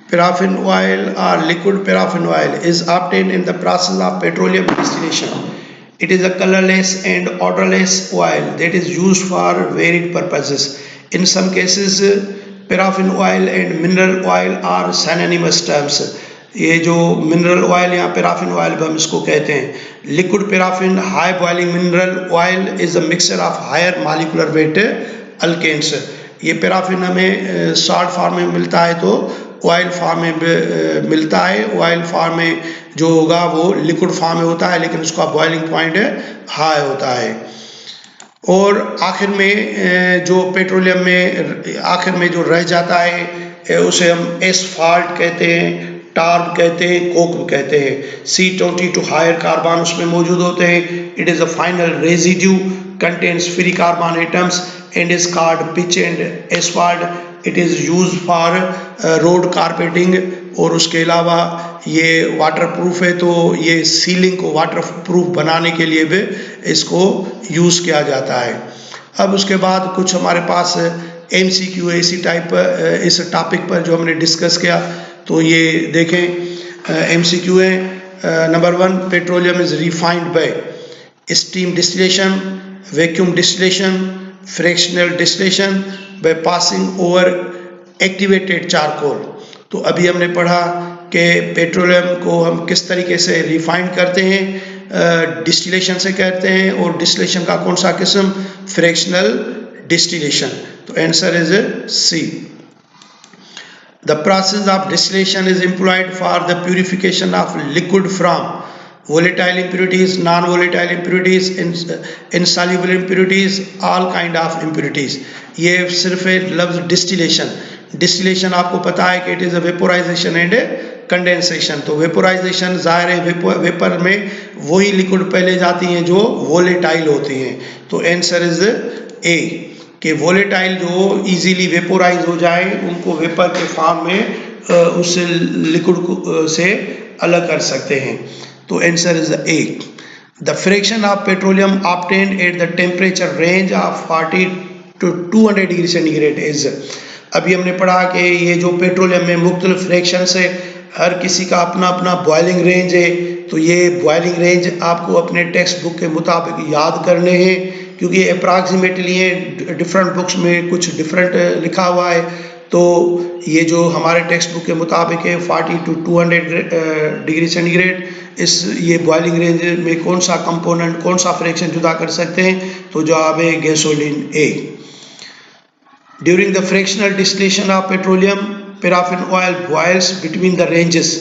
Paraffin oil or liquid paraffin oil is obtained in the process of petroleum distillation. It is a colorless and odorless oil that is used for varied purposes. In some cases, paraffin oil and mineral oil are synonymous terms. ये जो mineral oil या paraffin oil भी हम इसको कहते हैं. Liquid paraffin high boiling mineral oil is a mixture of higher molecular weight alkanes. ये paraffin हमें सॉल्ट फॉर्म में मिलता है तो ऑयल फॉर्म में मिलता है. ऑयल फॉर्म में जो होगा वो लिक्विड फॉर्म में होता है, लेकिन उसका बॉइलिंग पॉइंट हाई होता है. और आखिर में जो पेट्रोलियम में आखिर में जो रह जाता है उसे हम एस्फाल्ट कहते हैं, टार्ब कहते हैं, कोक कहते हैं. C22 हायर कार्बन उसमें मौजूद होते हैं. It is a final residue contains free carbon atoms and is called pitch and asphalt. It is used for road carpeting. और उसके अलावा ये वाटर प्रूफ है, तो ये सीलिंग को वाटर प्रूफ बनाने के लिए भी इसको यूज़ किया जाता है. अब उसके बाद कुछ हमारे पास MCQ ऐसी टाइप इस टॉपिक पर जो हमने डिस्कस किया, तो ये देखें. MCQ है. Number 1, petroleum is refined bye steam distillation, vacuum distillation, fractional distillation, by passing over activated charcoal. तो अभी हमने पढ़ा कि पेट्रोलियम को हम किस तरीके से रिफाइन करते हैं, डिस्टिलेशन से करते हैं. और डिस्टिलेशन का कौन सा किस्म? Fractional distillation. तो answer is C. The process of distillation is employed for the purification of liquid from volatile impurities, non-volatile impurities, insoluble impurities, all kind of impurities. ये सिर्फ लफ्ज़ डिस्टिलेशन. डिस्टिलेशन आपको पता है कि it is a vaporisation and condensation. तो vaporisation ज़ाहिर है वेपर में वही लिक्विड पहले जाती हैं जो वोलेटाइल होती हैं. तो आंसर इज A कि वोलेटाइल जो इजीली वेपोराइज हो जाए उनको वेपर के फॉर्म में उस लिक्विड से अलग कर सकते हैं. तो answer is A. The fraction of petroleum obtained at the temperature range of 40 to 200 degree centigrade is. अभी हमने पढ़ा कि ये जो पेट्रोलियम में मुख्तलिफ फ्रैक्शन है, हर किसी का अपना अपना बॉइलिंग रेंज है. तो ये बॉइलिंग रेंज आपको अपने टेक्स्ट बुक के मुताबिक याद करने हैं, क्योंकि अप्रॉक्सीमेटली है, डिफरेंट बुक्स में कुछ डिफरेंट लिखा हुआ है. तो ये जो हमारे टेक्स्ट बुक के मुताबिक है 40 to 200 डिग्री सेंटीग्रेड, इस ये बॉइलिंग रेंज में कौन सा कंपोनेंट, कौन सा फ्रैक्शन जुदा कर सकते हैं? तो जवाब है gasoline A. During the fractional distillation of petroleum, paraffin oil boils between the ranges.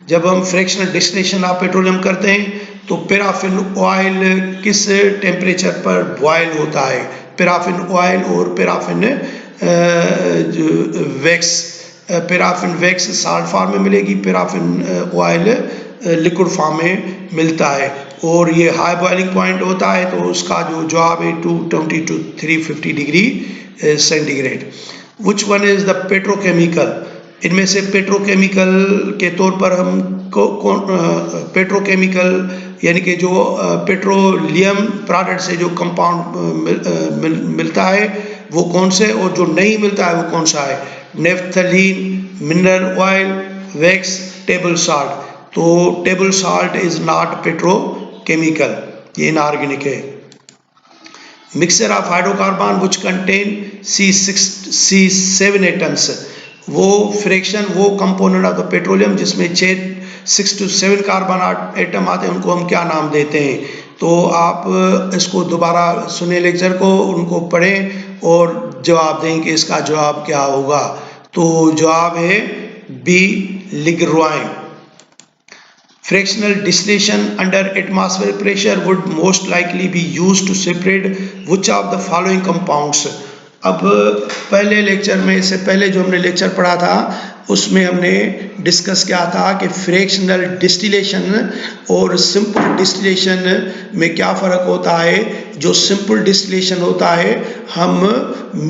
जब हम फ्रैक्शनल डिस्टिलेशन ऑफ पेट्रोलियम करते हैं तो पैराफिन ऑयल किस टेम्परेचर पर बॉयल होता है? पैराफिन ऑयल और paraffin wax. Paraffin wax salt form में मिलेगी, पैराफिन ऑयल लिक्विड फॉर्म में मिलता है. और ये हाई बॉइलिंग पॉइंट होता है, तो उसका जो जवाब है 220 to 350 degree centigrade. Which one is the petrochemical? इनमें से पेट्रोकेमिकल के तौर पर हम पेट्रोकेमिकल यानी कि जो पेट्रोलियम प्रोडक्ट से जो कंपाउंड मिलता है वो कौन से, और जो नहीं मिलता है वो कौन सा है? Naphthalene, mineral oil, wax, table salt. तो table salt is not petrochemical, ये इनऑर्गेनिक है. Mixture of hydrocarbon which contain C7 atoms. वो फ्रैक्शन, वो कंपोनेंट ऑफ द पेट्रोलियम जिसमें 6 to 7 कार्बन एटम आते हैं, उनको हम क्या नाम देते हैं? तो आप इसको दोबारा सुने लेक्चर को, उनको पढ़ें और जवाब दें कि इसका जवाब क्या होगा. तो जवाब है B. Ligroin. Fractional distillation under atmospheric pressure would most likely be used to separate which of the following compounds. अब पहले लेक्चर में, इससे पहले जो हमने लेक्चर पढ़ा था उसमें हमने डिस्कस किया था कि फ्रैक्शनल डिस्टिलेशन और सिंपल डिस्टिलेशन में क्या फ़र्क होता है. जो सिंपल डिस्टिलेशन होता है, हम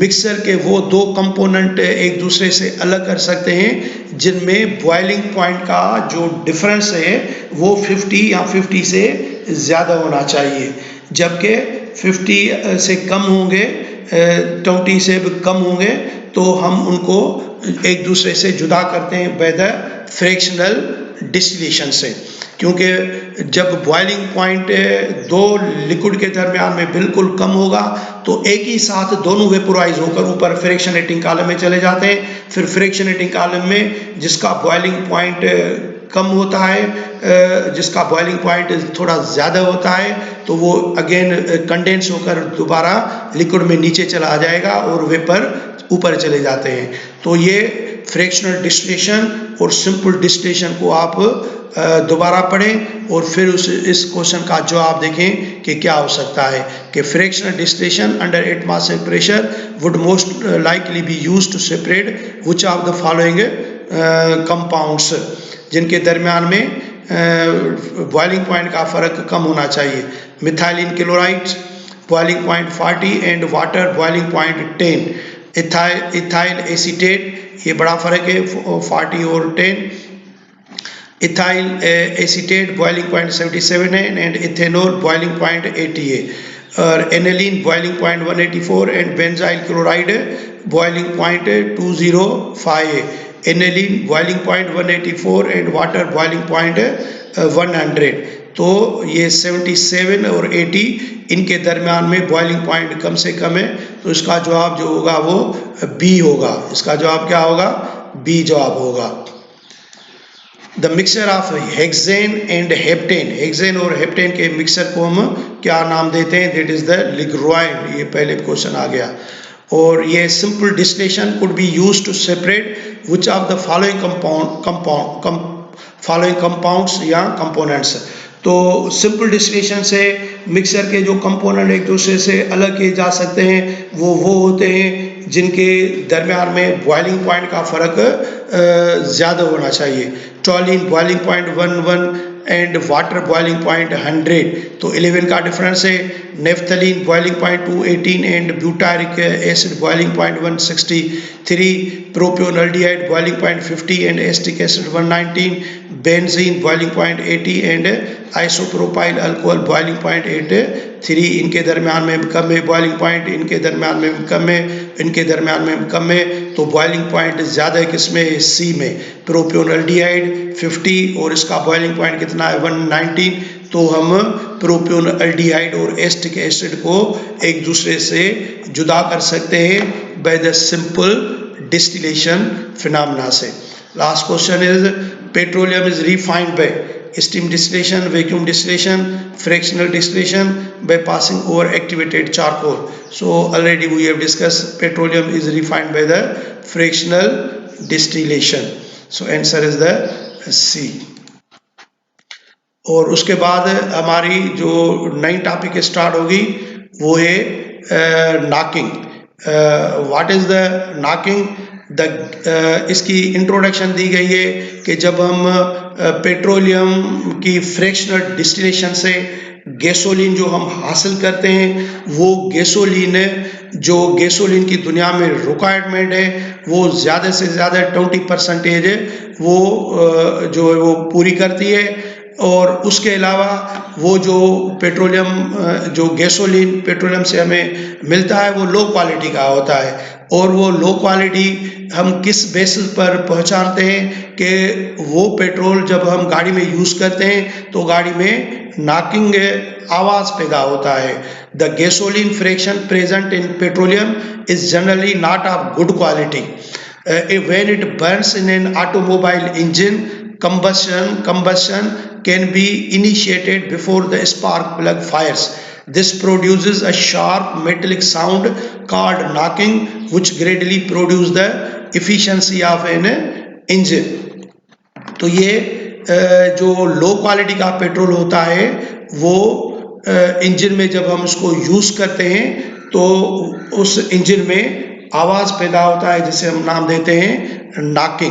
मिक्सर के वो दो कंपोनेंट एक दूसरे से अलग कर सकते हैं जिनमें बॉइलिंग पॉइंट का जो डिफरेंस है वो 50 या 50 से ज़्यादा होना चाहिए, जबकि 50 से कम होंगे, 20 से कम होंगे, तो हम उनको एक दूसरे से जुदा करते हैं बाय द फ्रैक्शनल डिस्टिलेशन से, क्योंकि जब बॉइलिंग पॉइंट दो लिक्विड के दरमियान में बिल्कुल कम होगा तो एक ही साथ दोनों वेपोराइज होकर ऊपर फ्रैक्शनेटिंग कॉलम में चले जाते हैं। फिर फ्रैक्शनेटिंग कॉलम में जिसका बॉइलिंग पॉइंट कम होता है, जिसका बॉइलिंग पॉइंट थोड़ा ज़्यादा होता है, तो वो अगेन कंडेंस होकर दोबारा लिक्विड में नीचे चला जाएगा और वेपर ऊपर चले जाते हैं। तो ये फ्रैक्शनल डिस्टिलेशन और सिंपल डिस्टिलेशन को आप दोबारा पढ़ें और फिर इस क्वेश्चन का जवाब देखें कि क्या हो सकता है कि fractional distillation under atmospheric pressure would most likely be used to separate which of the following compounds, जिनके दरमियान में बॉइलिंग पॉइंट का फ़र्क कम होना चाहिए। Methylene chloride boiling point 40 and water boiling point 10। Ethyl acetate, ये बड़ा फ़र्क है 40 और 10। इथाइल एसीटेट बॉइलिंग पॉइंट 77 है एंड इथेनॉल बॉइलिंग पॉइंट 80 है। और aniline boiling point 184 and benzyl chloride boiling point 205 है। Aniline boiling point 184 and water boiling point 100। तो ये 77 और 80 इनके दरमियान में बॉइलिंग पॉइंट कम से कम है, तो इसका जवाब जो होगा वो बी होगा। इसका जवाब क्या होगा? बी जवाब होगा। The mixture of hexane and heptane, hexane और हेप्टेन के मिक्सचर को हम क्या नाम देते हैं? That is the ligroin. ये पहले क्वेश्चन आ गया। और ये simple distillation could be used to separate which of the following compounds या कंपोनेंट्स। तो सिंपल डिस्टिलेशन से मिक्सचर के जो कंपोनेंट एक दूसरे से अलग किए जा सकते हैं वो होते हैं जिनके दरमियान में बॉइलिंग पॉइंट का फ़र्क ज़्यादा होना चाहिए। Toluene boiling point 11 and water boiling point 100, तो 11 का डिफरेंस है। Naphthalene boiling point 218 and butyric acid boiling point 163। Propionaldehyde boiling point 50 and acetic acid 119। Benzene boiling point 80 and isopropyl alcohol boiling point 83। इनके दरमियान में कम है बॉइलिंग पॉइंट, इनके दरमियान में कम है, इनके दरमियान में कम है। तो बॉइलिंग पॉइंट ज़्यादा है किसमें? सी में। प्रोपियोनल्डिहाइड 50 और इसका बॉइलिंग पॉइंट कितना है? 119। तो हम प्रोपियोनल्डिहाइड और एस्टिक एसिड को एक दूसरे से जुदा कर सकते हैं by the simple distillation phenomena से। Last question is petroleum is refined by steam distillation, vacuum distillation, fractional distillation by passing over activated charcoal. So already we have discussed petroleum is refined by the fractional distillation. So answer is the C. और उसके बाद हमारी जो नई topic start होगी वो है knocking. What is the knocking? इसकी इंट्रोडक्शन दी गई है कि जब हम पेट्रोलियम की फ्रैक्शनल डिस्टिलेशन से गैसोलीन जो हम हासिल करते हैं वो गैसोलीन जो गैसोलीन की दुनिया में रिक्वायरमेंट है वो ज़्यादा से ज़्यादा 20% वो जो है वो पूरी करती है। और उसके अलावा वो जो पेट्रोलियम जो गैसोलीन पेट्रोलियम से हमें मिलता है वो लो क्वालिटी का होता है। और वो लो क्वालिटी हम किस बेसिस पर पहचानते हैं कि वो पेट्रोल जब हम गाड़ी में यूज़ करते हैं तो गाड़ी में नॉकिंग आवाज़ पैदा होता है। The gasoline fraction present in petroleum is generally not of good quality when it Burns in an automobile engine. Combustion can be initiated before the spark plug fires. This produces a sharp metallic sound called knocking, which gradually produces the efficiency of an engine. तो ये जो low quality का petrol होता है वो engine में जब हम उसको यूज़ करते हैं तो उस इंजन में आवाज़ पैदा होता है जिसे हम नाम देते हैं नॉकिंग।